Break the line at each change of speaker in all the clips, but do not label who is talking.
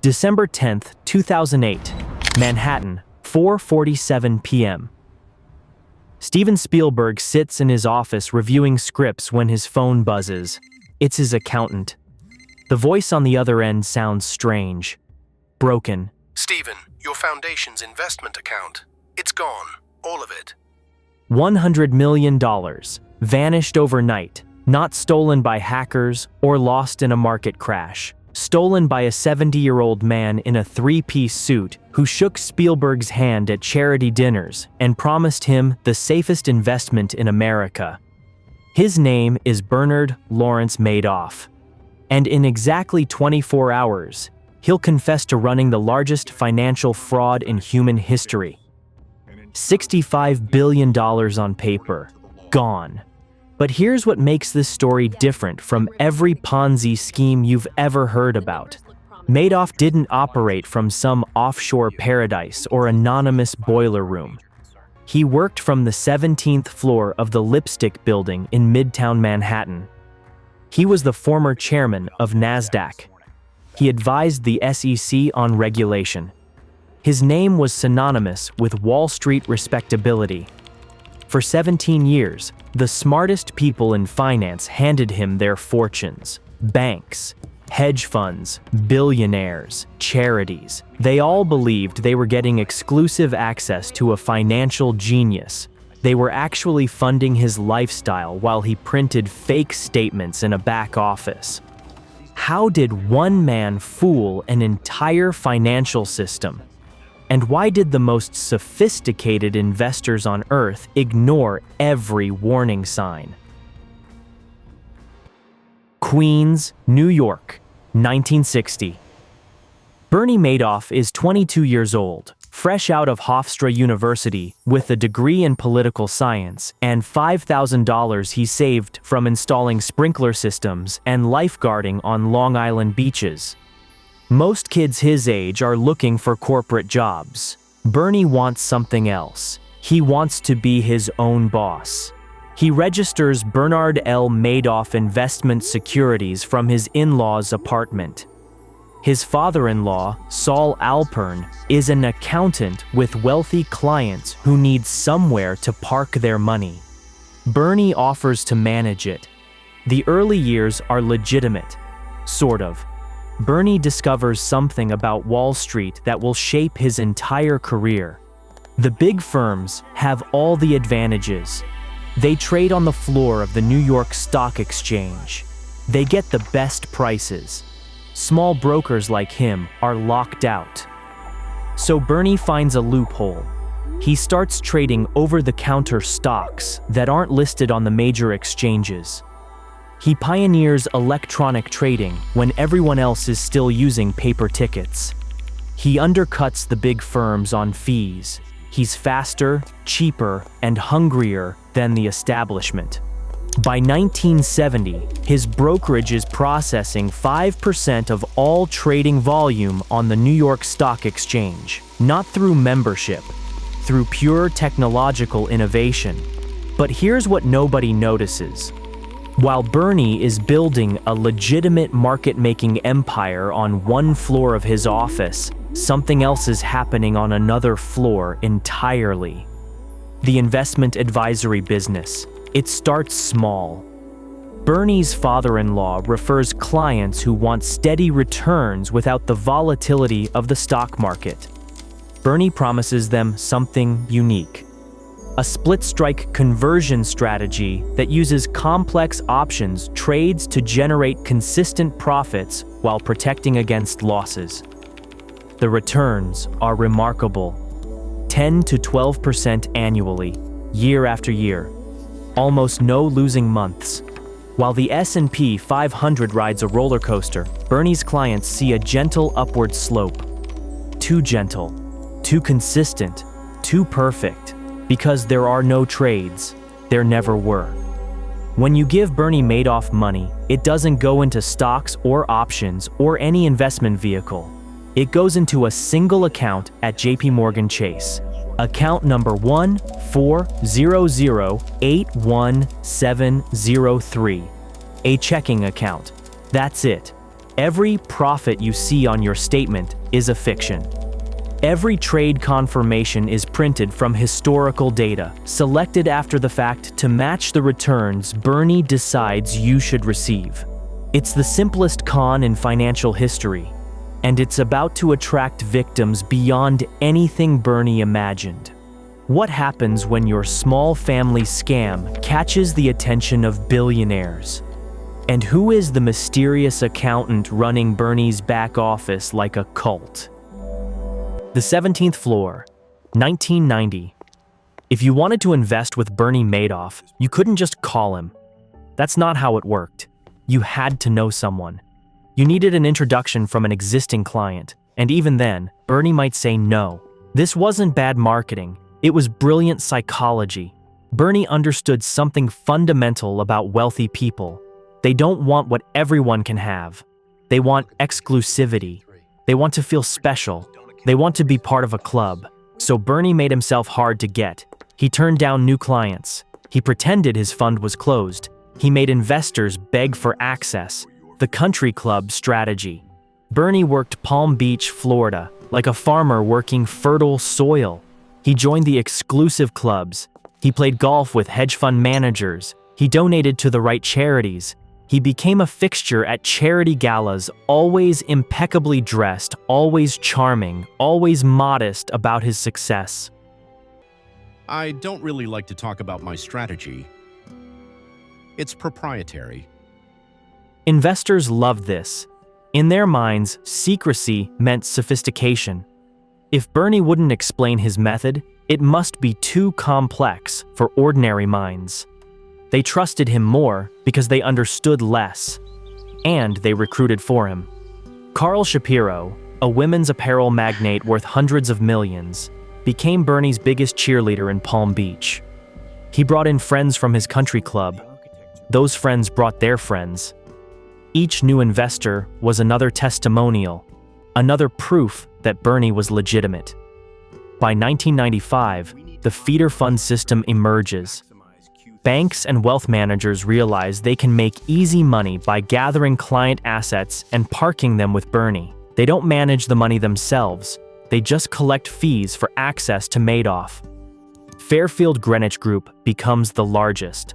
December 10th, 2008, Manhattan, 4:47 p.m. Steven Spielberg sits in his office reviewing scripts when his phone buzzes. It's his accountant. The voice on the other end sounds strange, broken.
Steven, your foundation's investment account. It's gone. All of it.
$100 million. Vanished overnight. Not stolen by hackers or lost in a market crash. Stolen by a 70-year-old man in a three-piece suit who shook Spielberg's hand at charity dinners and promised him the safest investment in America. His name is Bernard Lawrence Madoff. And in exactly 24 hours, he'll confess to running the largest financial fraud in human history. $65 billion on paper. Gone. But here's what makes this story different from every Ponzi scheme you've ever heard about. Madoff didn't operate from some offshore paradise or anonymous boiler room. He worked from the 17th floor of the Lipstick Building in Midtown Manhattan. He was the former chairman of NASDAQ. He advised the SEC on regulation. His name was synonymous with Wall Street respectability. For 17 years, the smartest people in finance handed him their fortunes. Banks, hedge funds, billionaires, charities. They all believed they were getting exclusive access to a financial genius. They were actually funding his lifestyle while he printed fake statements in a back office. How did one man fool an entire financial system? And why did the most sophisticated investors on Earth ignore every warning sign? Queens, New York, 1960. Bernie Madoff is 22 years old, fresh out of Hofstra University with a degree in political science and $5,000 he saved from installing sprinkler systems and lifeguarding on Long Island beaches. Most kids his age are looking for corporate jobs. Bernie wants something else. He wants to be his own boss. He registers Bernard L. Madoff Investment Securities from his in-laws' apartment. His father-in-law, Saul Alpern, is an accountant with wealthy clients who need somewhere to park their money. Bernie offers to manage it. The early years are legitimate, sort of. Bernie discovers something about Wall Street that will shape his entire career. The big firms have all the advantages. They trade on the floor of the New York Stock Exchange. They get the best prices. Small brokers like him are locked out. So Bernie finds a loophole. He starts trading over-the-counter stocks that aren't listed on the major exchanges. He pioneers electronic trading when everyone else is still using paper tickets. He undercuts the big firms on fees. He's faster, cheaper, and hungrier than the establishment. By 1970, his brokerage is processing 5% of all trading volume on the New York Stock Exchange, not through membership, through pure technological innovation. But here's what nobody notices. While Bernie is building a legitimate market-making empire on one floor of his office, something else is happening on another floor entirely. The investment advisory business. It starts small. Bernie's father-in-law refers clients who want steady returns without the volatility of the stock market. Bernie promises them something unique. A split-strike conversion strategy that uses complex options trades to generate consistent profits while protecting against losses. The returns are remarkable. 10 to 12% annually, year after year. Almost no losing months. While the S&P 500 rides a roller coaster, Bernie's clients see a gentle upward slope. Too gentle, too consistent, too perfect. Because there are no trades, there never were. When you give Bernie Madoff money, it doesn't go into stocks or options or any investment vehicle. It goes into a single account at JP Morgan Chase. Account number 140081703. A checking account. That's it. Every profit you see on your statement is a fiction. Every trade confirmation is printed from historical data, selected after the fact to match the returns Bernie decides you should receive. It's the simplest con in financial history, and it's about to attract victims beyond anything Bernie imagined. What happens when your small family scam catches the attention of billionaires? And who is the mysterious accountant running Bernie's back office like a cult? The 17th floor, 1990. If you wanted to invest with Bernie Madoff, you couldn't just call him. That's not how it worked. You had to know someone. You needed an introduction from an existing client, and even then, Bernie might say no. This wasn't bad marketing, it was brilliant psychology. Bernie understood something fundamental about wealthy people. They don't want what everyone can have. They want exclusivity. They want to feel special. They want to be part of a club. So Bernie made himself hard to get. He turned down new clients. He pretended his fund was closed. He made investors beg for access. The country club strategy. Bernie worked Palm Beach, Florida, like a farmer working fertile soil. He joined the exclusive clubs. He played golf with hedge fund managers. He donated to the right charities. He became a fixture at charity galas, always impeccably dressed, always charming, always modest about his success.
I don't really like to talk about my strategy. It's proprietary.
Investors loved this. In their minds, secrecy meant sophistication. If Bernie wouldn't explain his method, it must be too complex for ordinary minds. They trusted him more because they understood less, and they recruited for him. Carl Shapiro, a women's apparel magnate worth hundreds of millions, became Bernie's biggest cheerleader in Palm Beach. He brought in friends from his country club. Those friends brought their friends. Each new investor was another testimonial, another proof that Bernie was legitimate. By 1995, the feeder fund system emerges. Banks and wealth managers realize they can make easy money by gathering client assets and parking them with Bernie. They don't manage the money themselves. They just collect fees for access to Madoff. Fairfield Greenwich Group becomes the largest.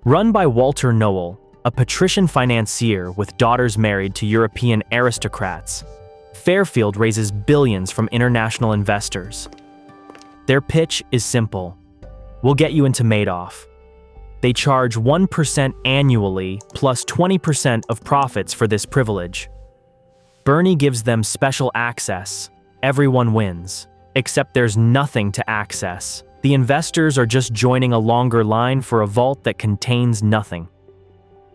Run by Walter Noel, a patrician financier with daughters married to European aristocrats, Fairfield raises billions from international investors. Their pitch is simple. We'll get you into Madoff. They charge 1% annually plus 20% of profits for this privilege. Bernie gives them special access. Everyone wins, except there's nothing to access. The investors are just joining a longer line for a vault that contains nothing.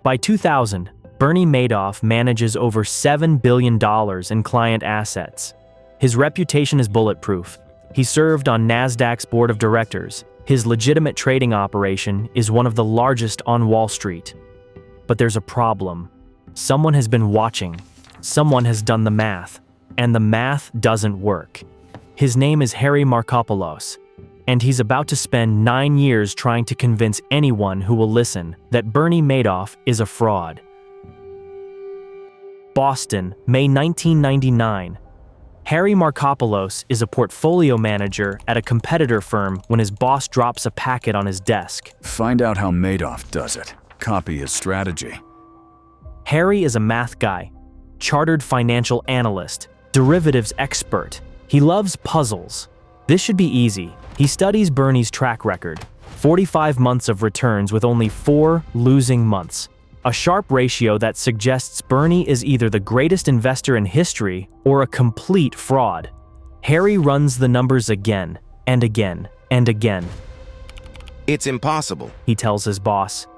By 2000, Bernie Madoff manages over $7 billion in client assets. His reputation is bulletproof. He served on NASDAQ's board of directors. His legitimate trading operation is one of the largest on Wall Street. But there's a problem. Someone has been watching. Someone has done the math. And the math doesn't work. His name is Harry Markopolos, and he's about to spend 9 years trying to convince anyone who will listen that Bernie Madoff is a fraud. Boston, May 1999. Harry Markopolos is a portfolio manager at a competitor firm when his boss drops a packet on his desk.
Find out how Madoff does it. Copy his strategy.
Harry is a math guy, chartered financial analyst, derivatives expert. He loves puzzles. This should be easy. He studies Bernie's track record. 45 months of returns with only 4 losing months. A sharp ratio that suggests Bernie is either the greatest investor in history or a complete fraud. Harry runs the numbers again and again and again.
It's impossible,
he tells his boss.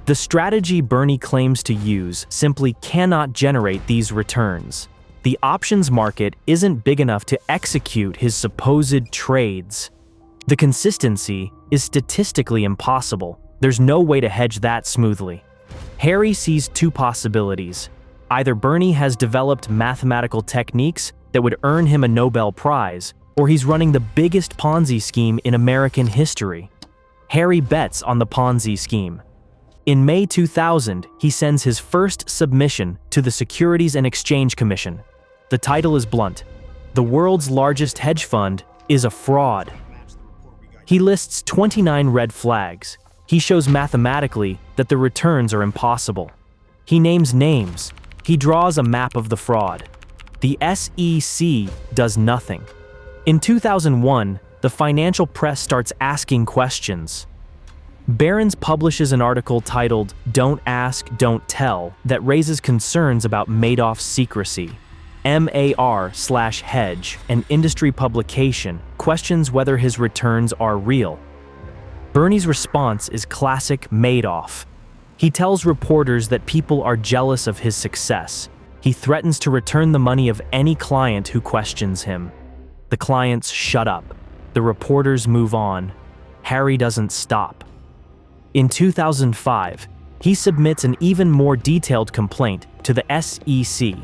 The strategy Bernie claims to use simply cannot generate these returns. The options market isn't big enough to execute his supposed trades. The consistency is statistically impossible. There's no way to hedge that smoothly. Harry sees 2 possibilities. Either Bernie has developed mathematical techniques that would earn him a Nobel Prize, or he's running the biggest Ponzi scheme in American history. Harry bets on the Ponzi scheme. In May 2000, he sends his first submission to the Securities and Exchange Commission. The title is blunt: "The world's largest hedge fund is a fraud." He lists 29 red flags. He shows mathematically that the returns are impossible. He names names. He draws a map of the fraud. The SEC does nothing. In 2001, the financial press starts asking questions. Barron's publishes an article titled "Don't Ask, Don't Tell" that raises concerns about Madoff's secrecy. MAR/Hedge, an industry publication, questions whether his returns are real. Bernie's response is classic Madoff. He tells reporters that people are jealous of his success. He threatens to return the money of any client who questions him. The clients shut up. The reporters move on. Harry doesn't stop. In 2005, he submits an even more detailed complaint to the SEC.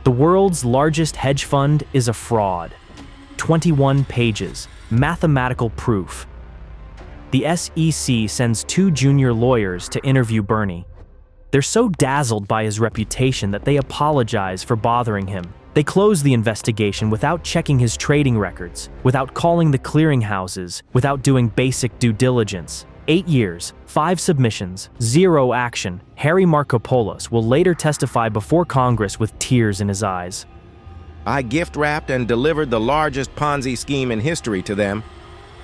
The world's largest hedge fund is a fraud. 21 pages, mathematical proof. The SEC sends 2 junior lawyers to interview Bernie. They're so dazzled by his reputation that they apologize for bothering him. They close the investigation without checking his trading records, without calling the clearinghouses, without doing basic due diligence. 8 years, 5 submissions, 0 action. Harry Markopolos will later testify before Congress with tears in his eyes.
I gift-wrapped and delivered the largest Ponzi scheme in history to them,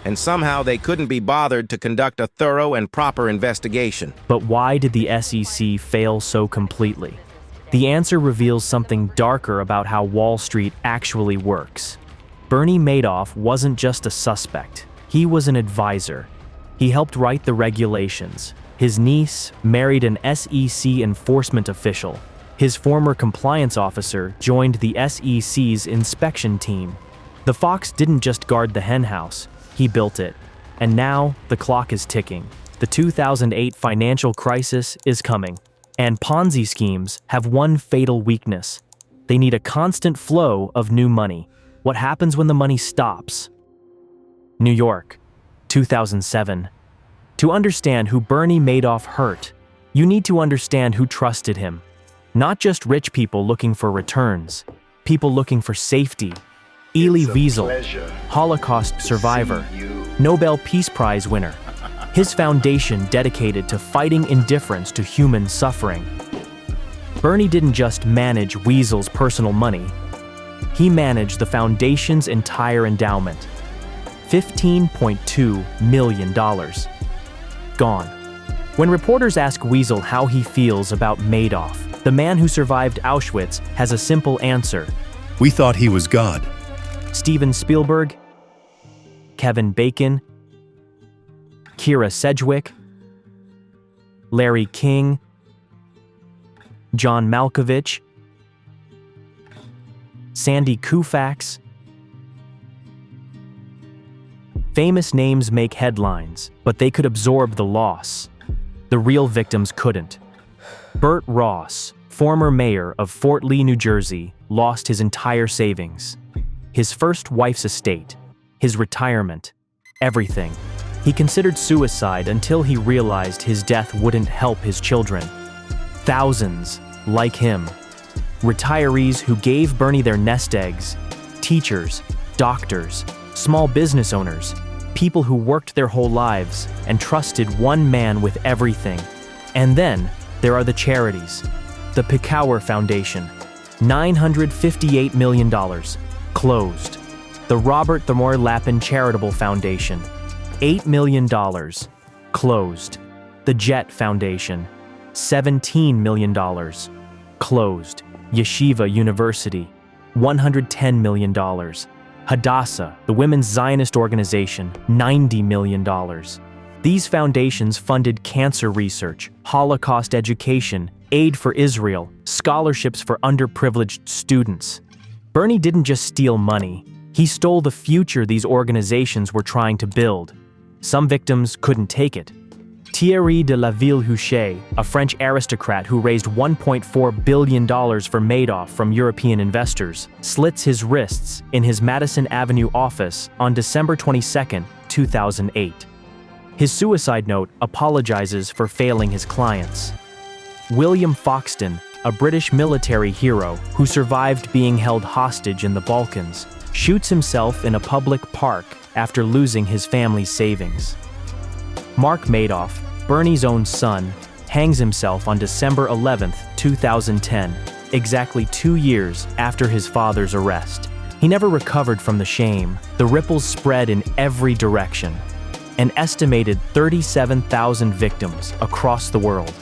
and somehow they couldn't be bothered to conduct a thorough and proper investigation.
But why did the SEC fail so completely? The answer reveals something darker about how Wall Street actually works. Bernie Madoff wasn't just a suspect. He was an advisor. He helped write the regulations. His niece married an SEC enforcement official. His former compliance officer joined the SEC's inspection team. The fox didn't just guard the henhouse, he built it. And now, the clock is ticking. The 2008 financial crisis is coming. And Ponzi schemes have one fatal weakness. They need a constant flow of new money. What happens when the money stops? New York, 2007. To understand who Bernie Madoff hurt, you need to understand who trusted him. Not just rich people looking for returns, people looking for safety. Elie Wiesel, Holocaust survivor, Nobel Peace Prize winner. His foundation dedicated to fighting indifference to human suffering. Bernie didn't just manage Wiesel's personal money. He managed the foundation's entire endowment. $15.2 million. Gone. When reporters ask Wiesel how he feels about Madoff, the man who survived Auschwitz has a simple answer.
We thought he was God.
Steven Spielberg, Kevin Bacon, Kira Sedgwick, Larry King, John Malkovich, Sandy Koufax. Famous names make headlines, but they could absorb the loss. The real victims couldn't. Bert Ross, former mayor of Fort Lee, New Jersey, lost his entire savings. His first wife's estate, his retirement, everything. He considered suicide until he realized his death wouldn't help his children. Thousands, like him. Retirees who gave Bernie their nest eggs, teachers, doctors, small business owners, people who worked their whole lives and trusted one man with everything. And then there are the charities. The Picower Foundation, $958 million, closed. The Robert Thomore Lapin Charitable Foundation, $8 million, closed. The Jet Foundation, $17 million, closed. Yeshiva University, $110 million. Hadassah, the Women's Zionist Organization, $90 million. These foundations funded cancer research, Holocaust education, aid for Israel, scholarships for underprivileged students. Bernie didn't just steal money, he stole the future these organizations were trying to build. Some victims couldn't take it. Thierry de la Ville-Huchet, a French aristocrat who raised $1.4 billion for Madoff from European investors, slits his wrists in his Madison Avenue office on December 22, 2008. His suicide note apologizes for failing his clients. William Foxton, a British military hero who survived being held hostage in the Balkans, shoots himself in a public park after losing his family's savings. Mark Madoff, Bernie's own son, hangs himself on December 11, 2010, exactly 2 years after his father's arrest. He never recovered from the shame. The ripples spread in every direction. An estimated 37,000 victims across the world,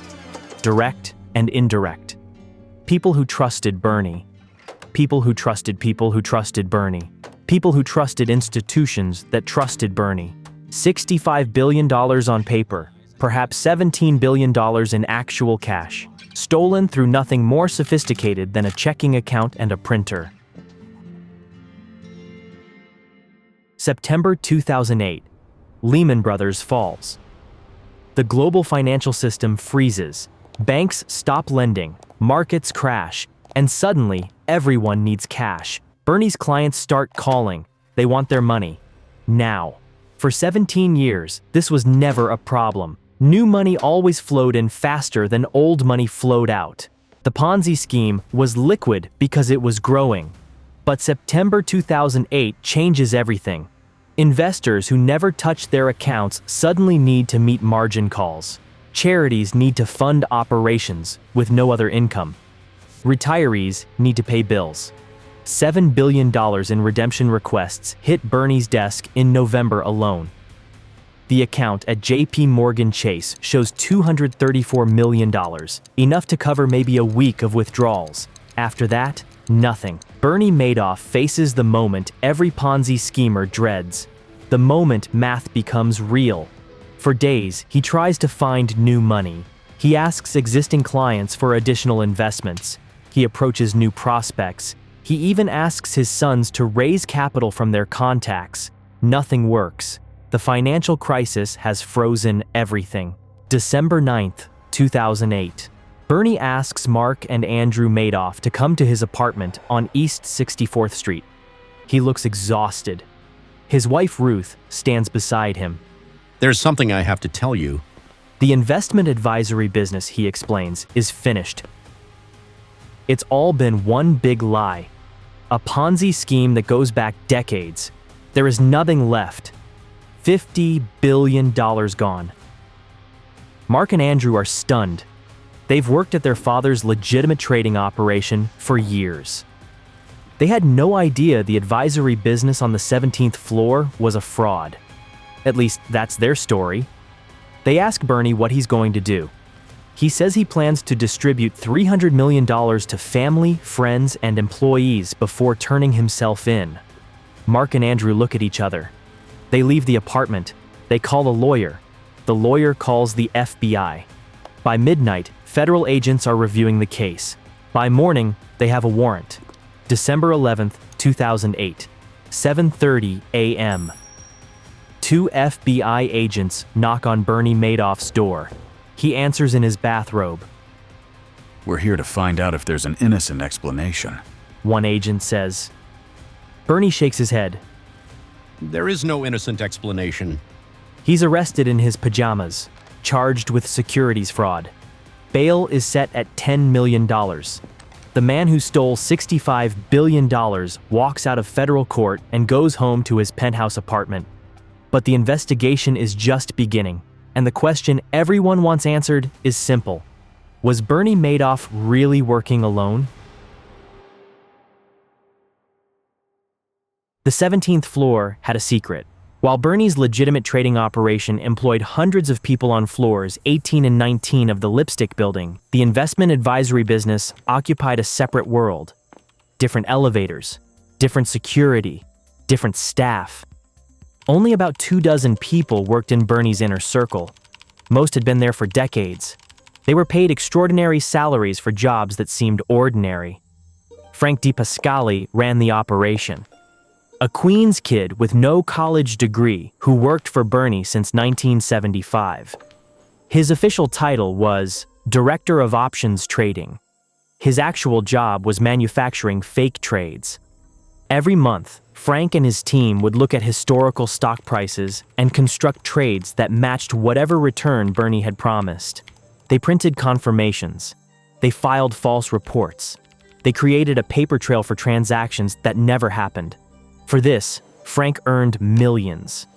direct and indirect. People who trusted Bernie. People who trusted people who trusted Bernie. People who trusted institutions that trusted Bernie. $65 billion on paper, perhaps $17 billion in actual cash, stolen through nothing more sophisticated than a checking account and a printer. September 2008. Lehman Brothers falls. The global financial system freezes. Banks stop lending, markets crash, and suddenly everyone needs cash. Bernie's clients start calling. They want their money. Now. For 17 years, this was never a problem. New money always flowed in faster than old money flowed out. The Ponzi scheme was liquid because it was growing. But September 2008 changes everything. Investors who never touched their accounts suddenly need to meet margin calls. Charities need to fund operations with no other income. Retirees need to pay bills. $7 billion in redemption requests hit Bernie's desk in November alone. The account at JP Morgan Chase shows $234 million, enough to cover maybe a week of withdrawals. After that, nothing. Bernie Madoff faces the moment every Ponzi schemer dreads. The moment math becomes real. For days, he tries to find new money. He asks existing clients for additional investments. He approaches new prospects. He even asks his sons to raise capital from their contacts. Nothing works. The financial crisis has frozen everything. December 9th, 2008. Bernie asks Mark and Andrew Madoff to come to his apartment on East 64th Street. He looks exhausted. His wife Ruth stands beside him.
There's something I have to tell you.
The investment advisory business, he explains, is finished. It's all been one big lie. A Ponzi scheme that goes back decades. There is nothing left. $50 billion gone. Mark and Andrew are stunned. They've worked at their father's legitimate trading operation for years. They had no idea the advisory business on the 17th floor was a fraud. At least, that's their story. They ask Bernie what he's going to do. He says he plans to distribute $300 million to family, friends, and employees before turning himself in. Mark and Andrew look at each other. They leave the apartment. They call a lawyer. The lawyer calls the FBI. By midnight, federal agents are reviewing the case. By morning, they have a warrant. December 11th, 2008, 7:30 a.m. 2 FBI agents knock on Bernie Madoff's door. He answers in his bathrobe.
We're here to find out if there's an innocent explanation.
One agent says. Bernie shakes his head.
There is no innocent explanation.
He's arrested in his pajamas, charged with securities fraud. Bail is set at $10 million. The man who stole $65 billion walks out of federal court and goes home to his penthouse apartment. But the investigation is just beginning, and the question everyone wants answered is simple. Was Bernie Madoff really working alone? The 17th floor had a secret. While Bernie's legitimate trading operation employed hundreds of people on floors 18 and 19 of the Lipstick Building, the investment advisory business occupied a separate world. Different elevators, different security, different staff. Only about 24 people worked in Bernie's inner circle. Most had been there for decades. They were paid extraordinary salaries for jobs that seemed ordinary. Frank DiPascali ran the operation. A Queens kid with no college degree who worked for Bernie since 1975. His official title was Director of Options Trading. His actual job was manufacturing fake trades. Every month, Frank and his team would look at historical stock prices and construct trades that matched whatever return Bernie had promised. They printed confirmations. They filed false reports. They created a paper trail for transactions that never happened. For this, Frank earned millions.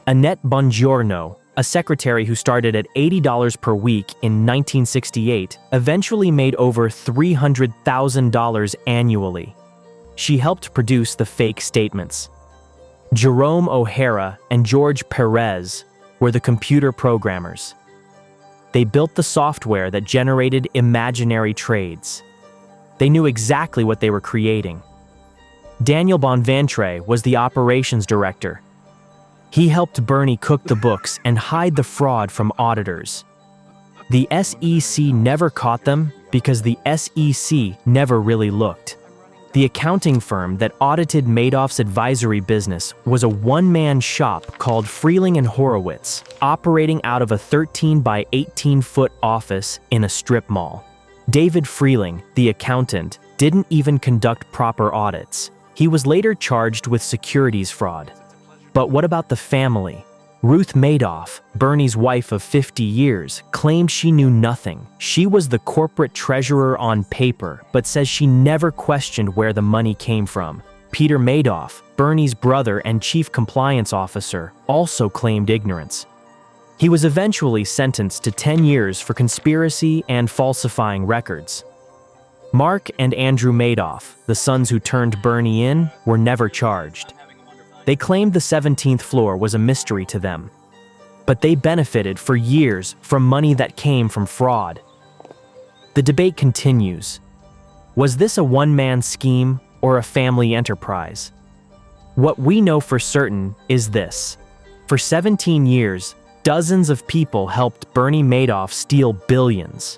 Annette Bongiorno, a secretary who started at $80 per week in 1968, eventually made over $300,000 annually. She helped produce the fake statements. Jerome O'Hara and George Perez were the computer programmers. They built the software that generated imaginary trades. They knew exactly what they were creating. Daniel Bonventre was the operations director. He helped Bernie cook the books and hide the fraud from auditors. The SEC never caught them because the SEC never really looked. The accounting firm that audited Madoff's advisory business was a one-man shop called Freeling and Horowitz, operating out of a 13 by 18-foot office in a strip mall. David Freeling, the accountant, didn't even conduct proper audits. He was later charged with securities fraud. But what about the family? Ruth Madoff, Bernie's wife of 50 years, claimed she knew nothing. She was the corporate treasurer on paper, but says she never questioned where the money came from. Peter Madoff, Bernie's brother and chief compliance officer, also claimed ignorance. He was eventually sentenced to 10 years for conspiracy and falsifying records. Mark and Andrew Madoff, the sons who turned Bernie in, were never charged. They claimed the 17th floor was a mystery to them. But they benefited for years from money that came from fraud. The debate continues. Was this a one-man scheme or a family enterprise? What we know for certain is this. For 17 years, dozens of people helped Bernie Madoff steal billions.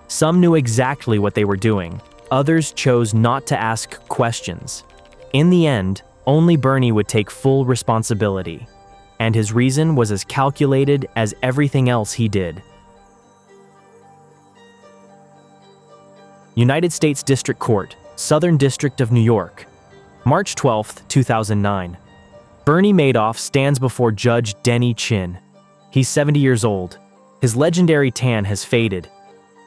Some knew exactly what they were doing. Others chose not to ask questions. In the end, only Bernie would take full responsibility, and his reason was as calculated as everything else he did. United States District Court, Southern District of New York, March 12, 2009. Bernie Madoff stands before Judge Denny Chin. He's 70 years old. His legendary tan has faded.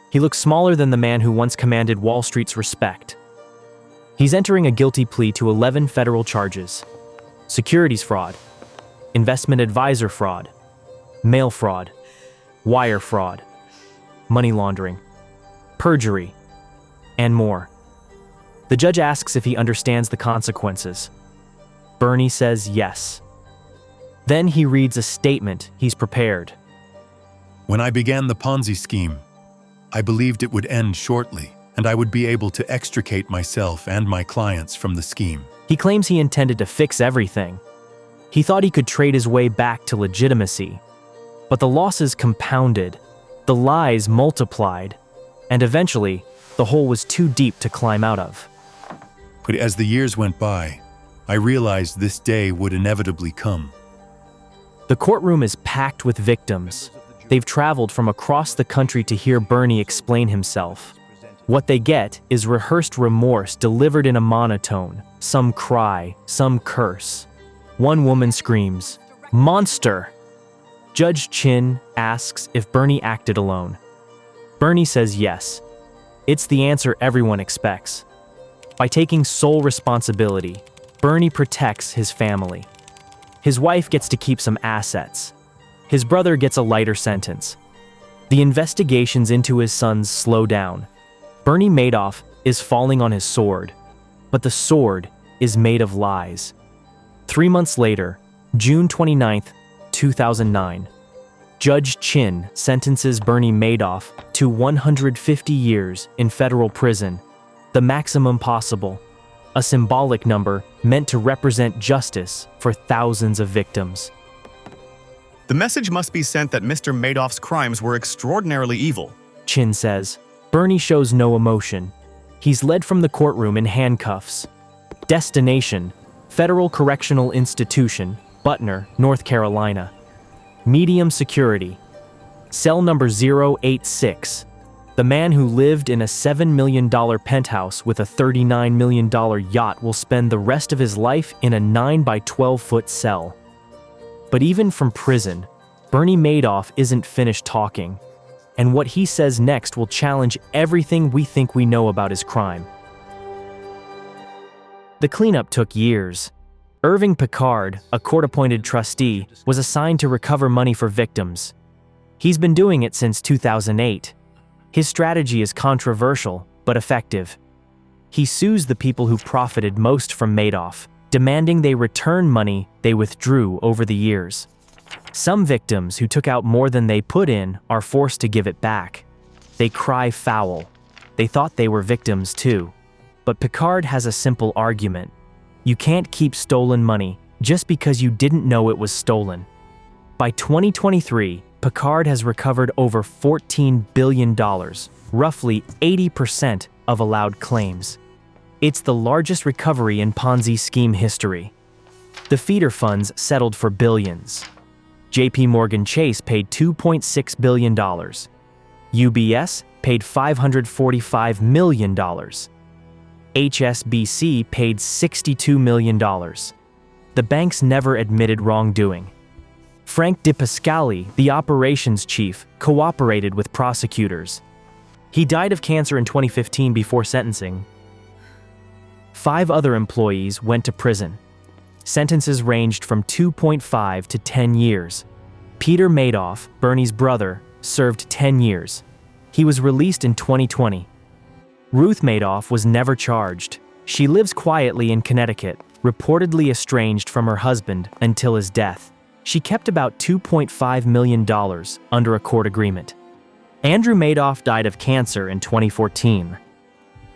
He looks smaller than the man who once commanded Wall Street's respect. He's entering a guilty plea to 11 federal charges: securities fraud, investment advisor fraud, mail fraud, wire fraud, money laundering, perjury, and more. The judge asks if he understands the consequences. Bernie says yes. Then he reads a statement he's prepared.
When I began the Ponzi scheme, I believed it would end shortly, and I would be able to extricate myself and my clients from the scheme.
He claims he intended to fix everything. He thought he could trade his way back to legitimacy. But the losses compounded, the lies multiplied, and eventually, the hole was too deep to climb out of.
But as the years went by, I realized this day would inevitably come.
The courtroom is packed with victims. They've traveled from across the country to hear Bernie explain himself. What they get is rehearsed remorse delivered in a monotone. Some cry, some curse. One woman screams, "Monster!" Judge Chin asks if Bernie acted alone. Bernie says yes. It's the answer everyone expects. By taking sole responsibility, Bernie protects his family. His wife gets to keep some assets. His brother gets a lighter sentence. The investigations into his sons slow down. Bernie Madoff is falling on his sword, but the sword is made of lies. 3 months later, June 29, 2009, Judge Chin sentences Bernie Madoff to 150 years in federal prison, the maximum possible, a symbolic number meant to represent justice for thousands of victims.
The message must be sent that Mr. Madoff's crimes were extraordinarily evil,
Chin says. Bernie shows no emotion. He's led from the courtroom in handcuffs. Destination: Federal Correctional Institution, Butner, North Carolina. Medium security. Cell number 086. The man who lived in a $7 million penthouse with a $39 million yacht will spend the rest of his life in a 9 by 12-foot cell. But even from prison, Bernie Madoff isn't finished talking, and what he says next will challenge everything we think we know about his crime. The cleanup took years. Irving Picard, a court-appointed trustee, was assigned to recover money for victims. He's been doing it since 2008. His strategy is controversial, but effective. He sues the people who profited most from Madoff, demanding they return money they withdrew over the years. Some victims who took out more than they put in are forced to give it back. They cry foul. They thought they were victims too. But Picard has a simple argument. You can't keep stolen money just because you didn't know it was stolen. By 2023, Picard has recovered over $14 billion, roughly 80% of allowed claims. It's the largest recovery in Ponzi scheme history. The feeder funds settled for billions. JP Morgan Chase paid $2.6 billion. UBS paid $545 million. HSBC paid $62 million. The banks never admitted wrongdoing. Frank DePascali, the operations chief, cooperated with prosecutors. He died of cancer in 2015 before sentencing. 5 other employees went to prison. Sentences ranged from 2.5 to 10 years. Peter Madoff, Bernie's brother, served 10 years. He was released in 2020. Ruth Madoff was never charged. She lives quietly in Connecticut, reportedly estranged from her husband until his death. She kept about $2.5 million under a court agreement. Andrew Madoff died of cancer in 2014.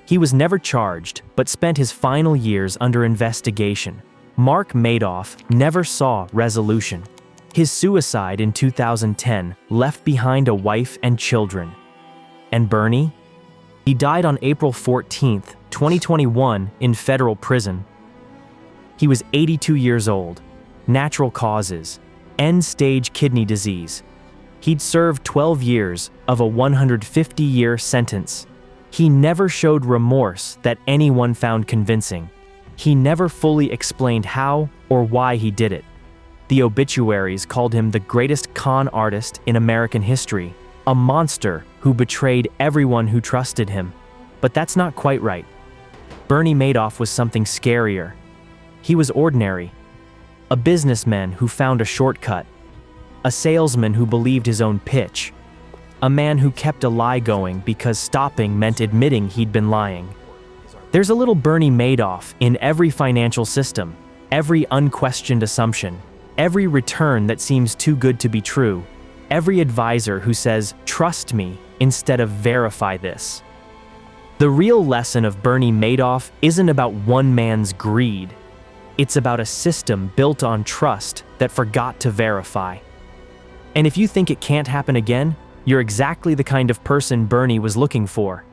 He was never charged, but spent his final years under investigation. Mark Madoff never saw resolution. His suicide in 2010 left behind a wife and children. And Bernie? He died on April 14, 2021, in federal prison. He was 82 years old. Natural causes, end-stage kidney disease. He'd served 12 years of a 150-year sentence. He never showed remorse that anyone found convincing. He never fully explained how or why he did it. The obituaries called him the greatest con artist in American history, a monster who betrayed everyone who trusted him. But that's not quite right. Bernie Madoff was something scarier. He was ordinary. A businessman who found a shortcut. A salesman who believed his own pitch. A man who kept a lie going because stopping meant admitting he'd been lying. There's a little Bernie Madoff in every financial system, every unquestioned assumption, every return that seems too good to be true, every advisor who says, "Trust me," instead of "Verify this." The real lesson of Bernie Madoff isn't about one man's greed. It's about a system built on trust that forgot to verify. And if you think it can't happen again, you're exactly the kind of person Bernie was looking for.